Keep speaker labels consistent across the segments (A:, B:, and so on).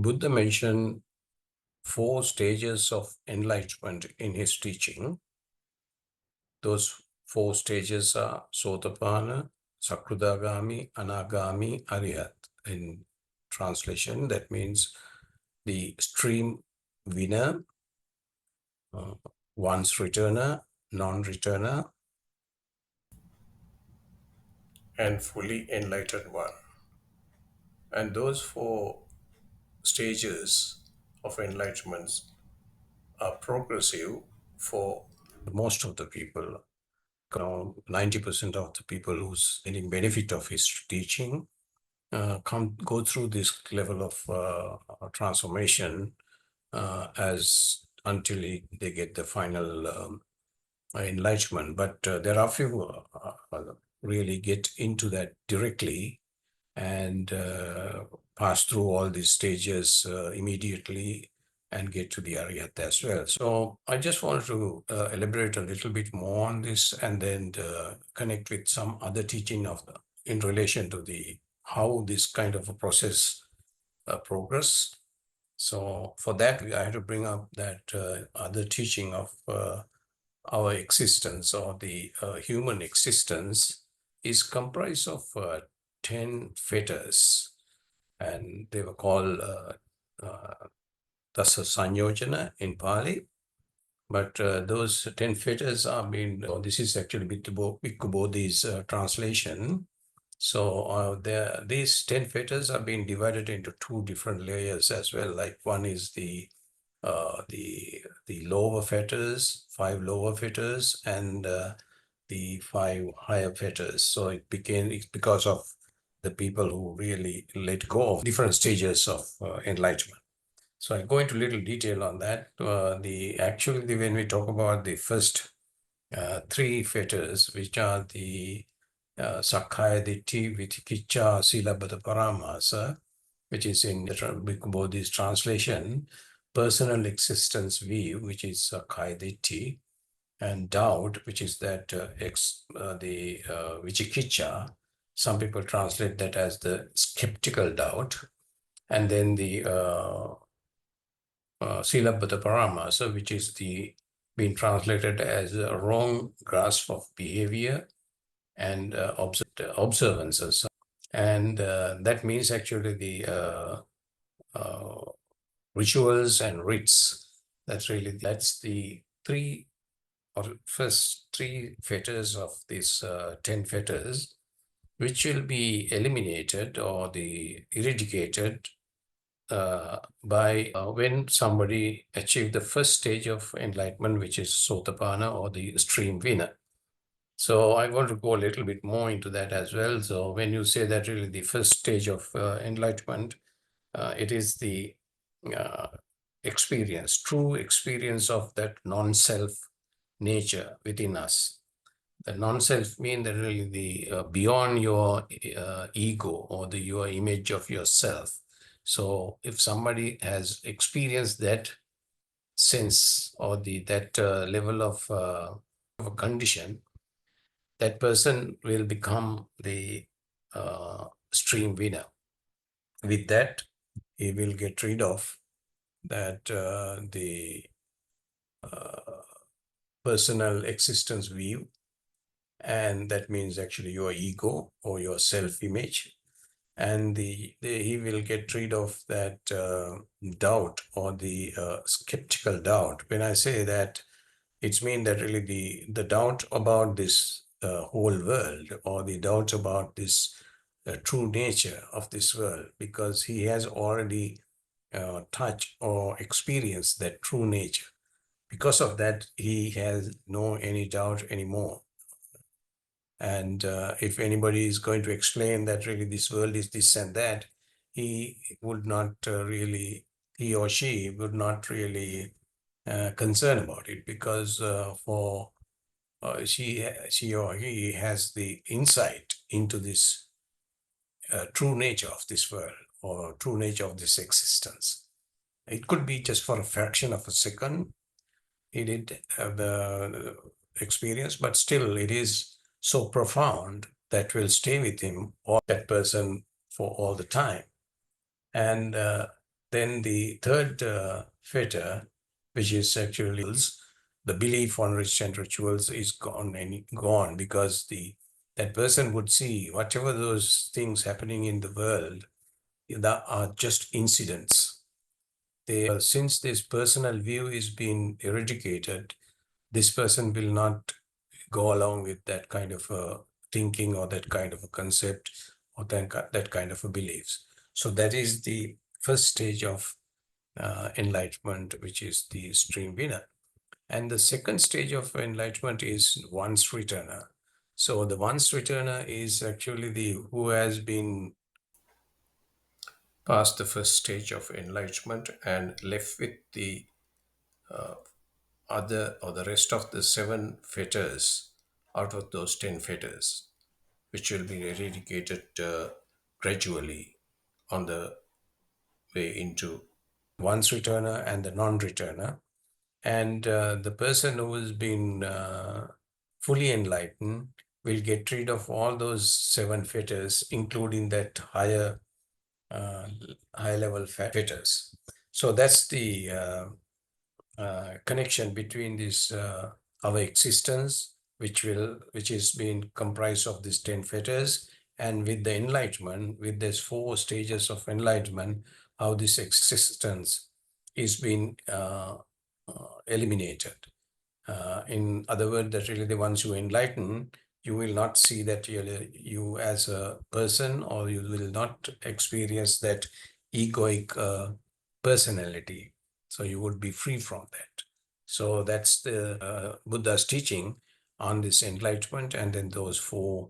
A: Buddha mentioned 4 stages of enlightenment in his teaching. Those 4 stages are Sotapanna, Sakudagami, Anagami, Arhat. In translation, that means the stream winner, once returner, non-returner, and fully enlightened one. And those 4 stages of enlightenment are progressive for most of the people. 90% of the people who's getting benefit of his teaching go through this level of transformation as until they get the final enlightenment. But there are few really get into that directly and pass through all these stages immediately and get to the Arhat as well. So I just wanted to elaborate a little bit more on this and then connect with some other teaching in relation to how this kind of a process progress. So for that, I had to bring up that other teaching of our existence, or the human existence, is comprised of 10 fetters, and they were called Dasa Sanyojana in Pali. But those 10 fetters this is actually Bhikkhu Bodhi's translation. So these 10 fetters are being divided into 2 different layers as well. Like one is the lower fetters, 5 lower fetters, and the 5 higher fetters. So it's because of the people who really let go of different stages of enlightenment. So I'll go into little detail on that. Actually, when we talk about the first 3 fetters, which are the Sakkaya Ditthi, Vichikicha, Silabbata Paramasa, which is in Bhikkhu Bodhi's translation, personal existence view, which is Sakkaya Ditthi, and doubt, which is that Vichikicha. Some people translate that as the skeptical doubt, and then the Silabbata Paramasa, which is being translated as a wrong grasp of behavior and observances. And that means actually the rituals and rites. That's the first 3 fetters of these 10 fetters, which will be eliminated or eradicated by when somebody achieved the first stage of enlightenment, which is Sotapanna, or the stream winner. So I want to go a little bit more into that as well. So when you say that really the first stage of enlightenment, it is the true experience of that non-self nature within us. The non-self means that really the beyond your ego or your image of yourself. So if somebody has experienced that sense or that level of a condition, that person will become the stream winner. With that, he will get rid of that the personal existence view, and that means actually your ego or your self-image, and he will get rid of that doubt or the skeptical doubt. When I say that, it's mean that really the doubt about this whole world, or the doubt about this true nature of this world, because he has already touched or experienced that true nature. Because of that, he has no any doubt anymore. And if anybody is going to explain that really this world is this and that, he or she would not really concern about it, because she or he has the insight into this true nature of this world, or true nature of this existence. It could be just for a fraction of a second he did have the experience, but still it is so profound that will stay with him or that person for all the time. And Then the third fetter, which is actually the belief on rituals and rituals, is gone because that person would see whatever those things happening in the world that are just incidents. Since this personal view is being eradicated, this person will not go along with that kind of a thinking or that kind of a concept or that kind of a beliefs. So that is the first stage of enlightenment, which is the stream winner. And the second stage of enlightenment is once returner. So the once returner is actually the who has been past the first stage of enlightenment and left with the other or the rest of the seven fetters out of those 10 fetters, which will be eradicated gradually on the way into once returner and the non-returner. And the person who has been fully enlightened will get rid of all those seven fetters, including that uh, higher level fetters. So that's the connection between this our existence, which is being comprised of these 10 fetters, and with the enlightenment, with these four stages of enlightenment, how this existence is being eliminated. In other words, that really the ones you enlighten, you will not see that you as a person, or you will not experience that egoic personality. So you would be free from that. So that's the Buddha's teaching on this enlightenment and then those four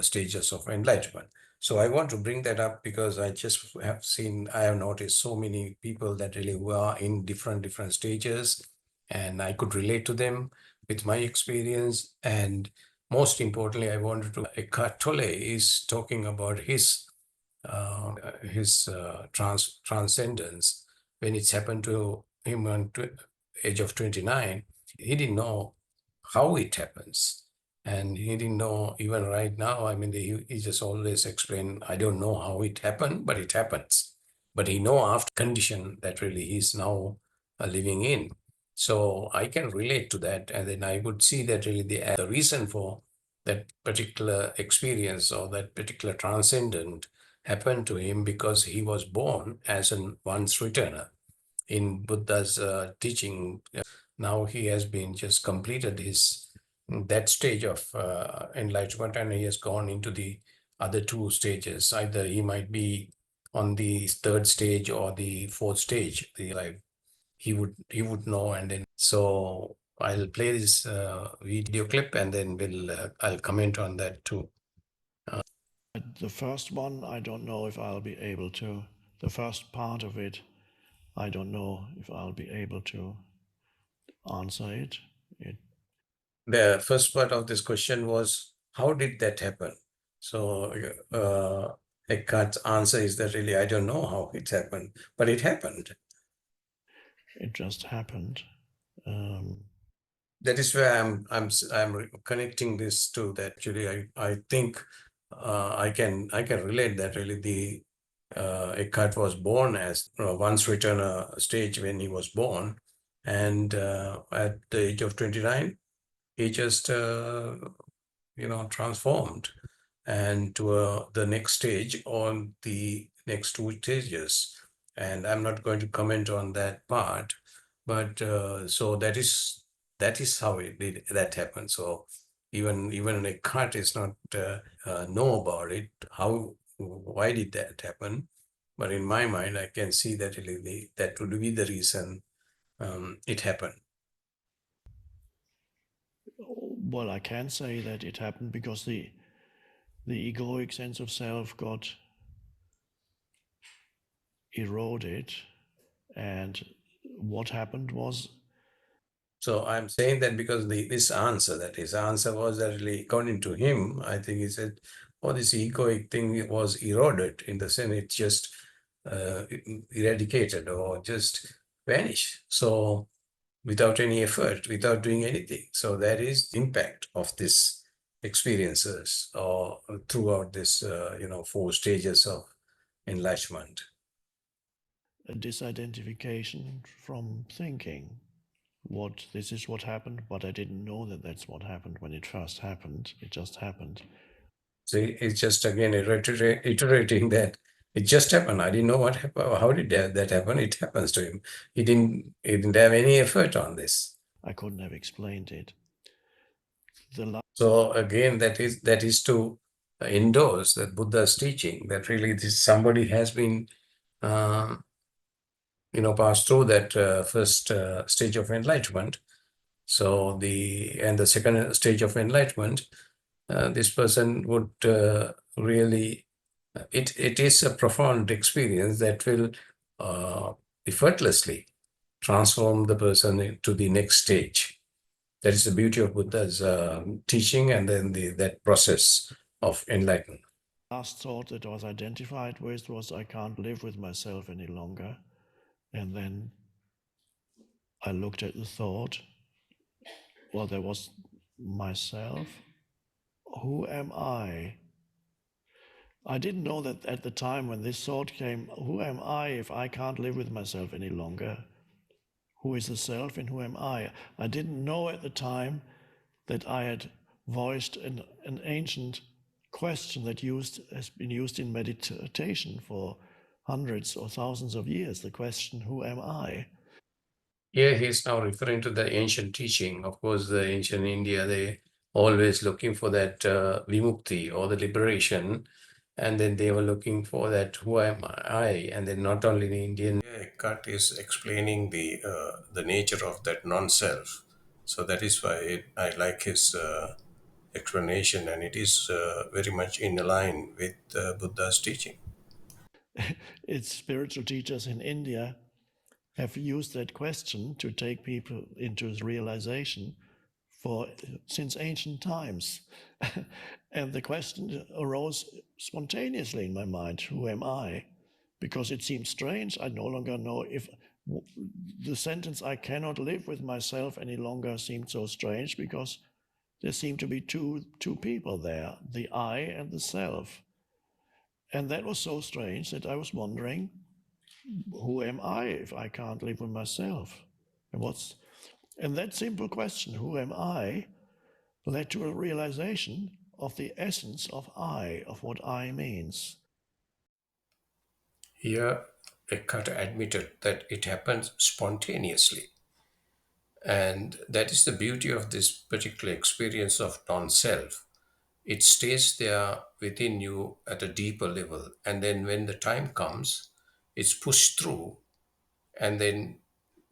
A: stages of enlightenment. So I want to bring that up because I have noticed so many people that really were in different stages, and I could relate to them with my experience. And most importantly, I wanted to, Eckhart Tolle is talking about his transcendence when it's happened to him on age of 29. He didn't know how it happens. And he didn't know even right now. I mean, he just always explained, I don't know how it happened, but it happens. But he know after condition that really he's now living in. So I can relate to that. And then I would see that really the reason for that particular experience or that particular transcendent happened to him because he was born as an once returner in Buddha's teaching. Now he has been just completed his that stage of enlightenment, and he has gone into the other two stages. Either he might be on the third stage or the fourth stage. The life he would know, and then so I'll play this video clip, and then I'll comment on that too.
B: The first one, I don't know if I'll be able to. The first part of it, I don't know if I'll be able to answer it.
A: The first part of this question was, how did that happen? So Eckhart's answer is that really, I don't know how it happened, but it happened.
B: It just happened.
A: That is where I'm connecting this to that. Actually, I think I can relate that really the Eckhart was born as once returner stage when he was born, and at the age of 29, he just transformed and to the next stage on the next two stages. And I'm not going to comment on that part, but so that is how that happened. So even a cut is not know about it. Why did that happen? But in my mind, I can see that really that would be the reason it happened.
B: Well, I can say that it happened because the egoic sense of self got eroded, and what happened was.
A: So I'm saying that because his answer was that really, according to him, I think he said, oh, this egoic thing was eroded in the sense it just uh, eradicated or just vanished. So without any effort, without doing anything. So that is the impact of this experiences or throughout this, four stages of enlightenment.
B: a disidentification from thinking. This is what happened, but I didn't know that that's what happened when it first happened. It just happened.
A: So it's just again iterating that it just happened. I didn't know what happened. How did that happen? It happens to him. He didn't have any effort on this.
B: I couldn't have explained it.
A: So again, that is to endorse that Buddha's teaching that really this somebody has been uh, passed through that first stage of enlightenment. So the second stage of enlightenment, this person would really it is a profound experience that will uh, effortlessly transform the person to the next stage. That is the beauty of Buddha's teaching, and then that process of enlightenment.
B: Last thought that was identified with was I can't live with myself any longer. And then I looked at the thought, well, there was myself. Who am I? I didn't know that at the time when this thought came, who am I if I can't live with myself any longer? Who is the self and who am I? I didn't know at the time that I had voiced an ancient question that has been used in meditation for hundreds or thousands of years, the question, who am I?
A: Here he is now referring to the ancient teaching. Of course, the ancient India, they always looking for that vimukti or the liberation. And then they were looking for that, who am I? And then not only the Indian. Yeah, Eckhart is explaining the nature of that non-self. So that is why I like his explanation, and it is very much in line with Buddha's teaching.
B: Its spiritual teachers in India have used that question to take people into realization for since ancient times. And the question arose spontaneously in my mind, who am I? Because it seemed strange. I no longer know if the sentence I cannot live with myself any longer seemed so strange because there seemed to be two people there, the I and the self. And that was so strange that I was wondering, who am I if I can't live with myself? And that simple question, who am I, led to a realization of the essence of I, of what I means.
A: Here, Eckhart admitted that it happens spontaneously. And that is the beauty of this particular experience of non self. It stays there within you at a deeper level. And then when the time comes, it's pushed through and then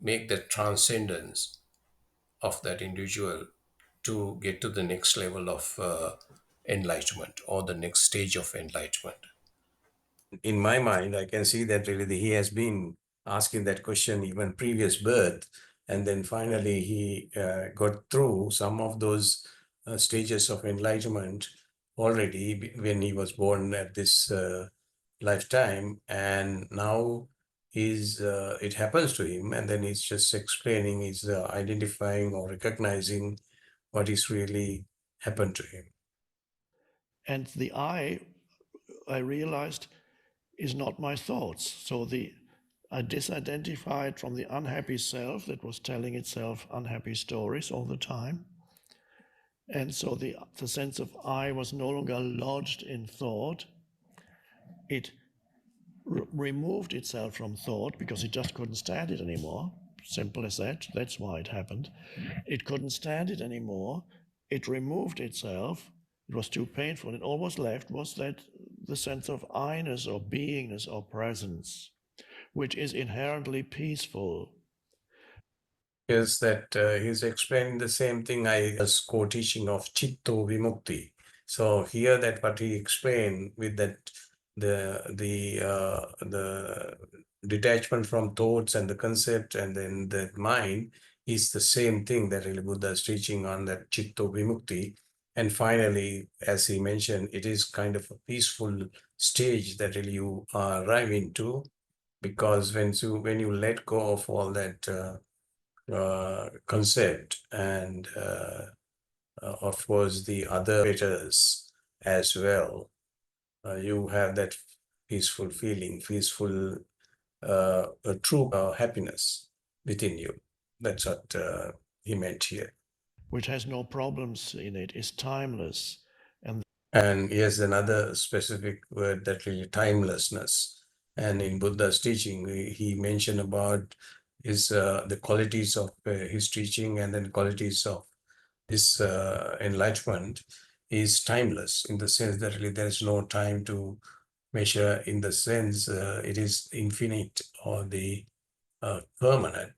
A: make the transcendence of that individual to get to the next level of enlightenment or the next stage of enlightenment. In my mind, I can see that really he has been asking that question even previous birth, and then finally he got through some of those stages of enlightenment already when he was born at this lifetime, and now it happens to him, and then he's just explaining, he's identifying or recognizing what is really happened to him.
B: And the I realized, is not my thoughts. So I disidentified from the unhappy self that was telling itself unhappy stories all the time. And so the sense of I was no longer lodged in thought. It removed itself from thought because it just couldn't stand it anymore. Simple as that. That's why it happened. It couldn't stand it anymore. It removed itself. It was too painful. And all was left was that the sense of I-ness or beingness or presence, which is inherently peaceful.
A: Is that he's explaining the same thing I was co-teaching of Chetho Vimukthi. So here that what he explained with that the detachment from thoughts and the concept and then the mind is the same thing that really Buddha is teaching on that Chetho Vimukthi. And finally, as he mentioned, it is kind of a peaceful stage that really you arrive into, because when you let go of all that concept, and of course the other fetters as well, you have that peaceful feeling, peaceful a true happiness within you. That's what he meant here.
B: which has no problems in it, is timeless. And
A: And here's another specific word, that really timelessness. And in Buddha's teaching, he mentioned about his the qualities of his teaching, and then qualities of his enlightenment is timeless, in the sense that really there is no time to measure, in the sense it is infinite, or the permanent.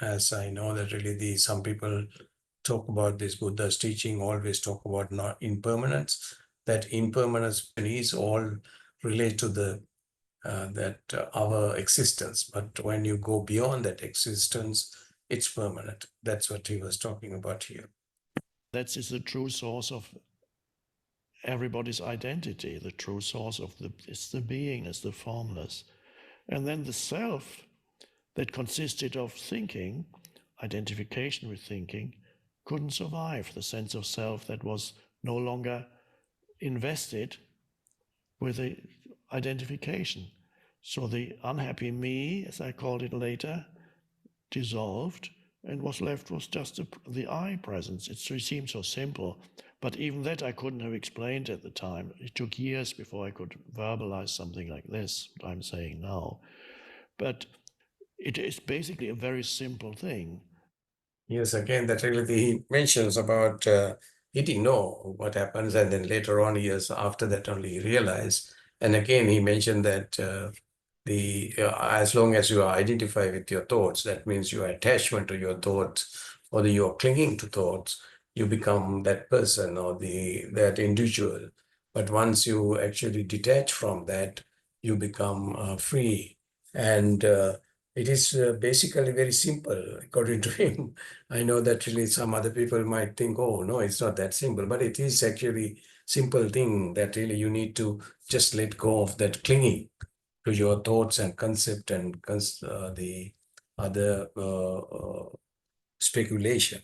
A: As I know that really some people talk about this Buddha's teaching, always talk about not impermanence. That impermanence is all related to the that our existence. But when you go beyond that existence, it's permanent. That's what he was talking about here.
B: that is the true source of everybody's identity. The true source of it's the being, it's the formless. And then the self that consisted of thinking, identification with thinking, couldn't survive. The sense of self that was no longer invested with the identification. So the unhappy me, as I called it later, dissolved, and was left was just the I presence. It seemed so simple, but even that I couldn't have explained at the time. It took years before I could verbalize something like this, what I'm saying now. But it is basically a very simple thing.
A: Yes, again, that really he mentions about he didn't know what happens, and then later on, years after that, only he realized. And again, he mentioned that the as long as you identify with your thoughts, that means your attachment to your thoughts, or you're clinging to thoughts, you become that person, or the that individual. But once you actually detach from that, you become free, and it is basically very simple, according to him. I know that really some other people might think, oh no, it's not that simple, but it is actually simple thing, that really you need to just let go of that clinging to your thoughts and concept, and the other speculation.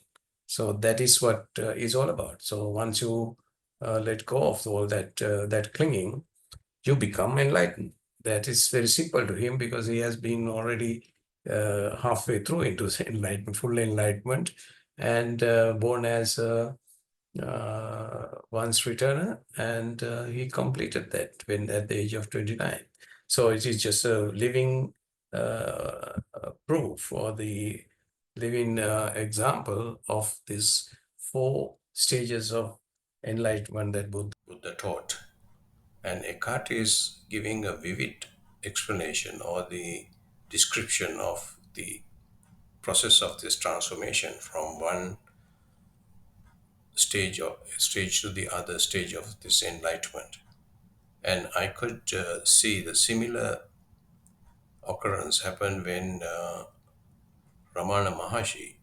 A: So that is what is all about. So once you let go of all that clinging, you become enlightened. That is very simple to him, because he has been already halfway through into enlightenment, full enlightenment, and born as a once returner, and he completed that when at the age of 29. So it is just a living proof, or the living example of these four stages of enlightenment that Buddha taught. And Eckhart is giving a vivid explanation, or the description of the process of this transformation from one stage to the other stage of this enlightenment. And I could see the similar occurrence happen when Ramana Maharshi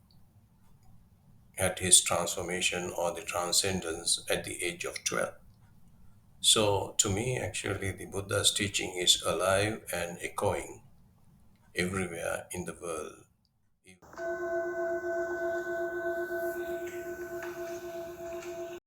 A: had his transformation, or the transcendence, at the age of 12. So to me, actually, the Buddha's teaching is alive and echoing everywhere in the world.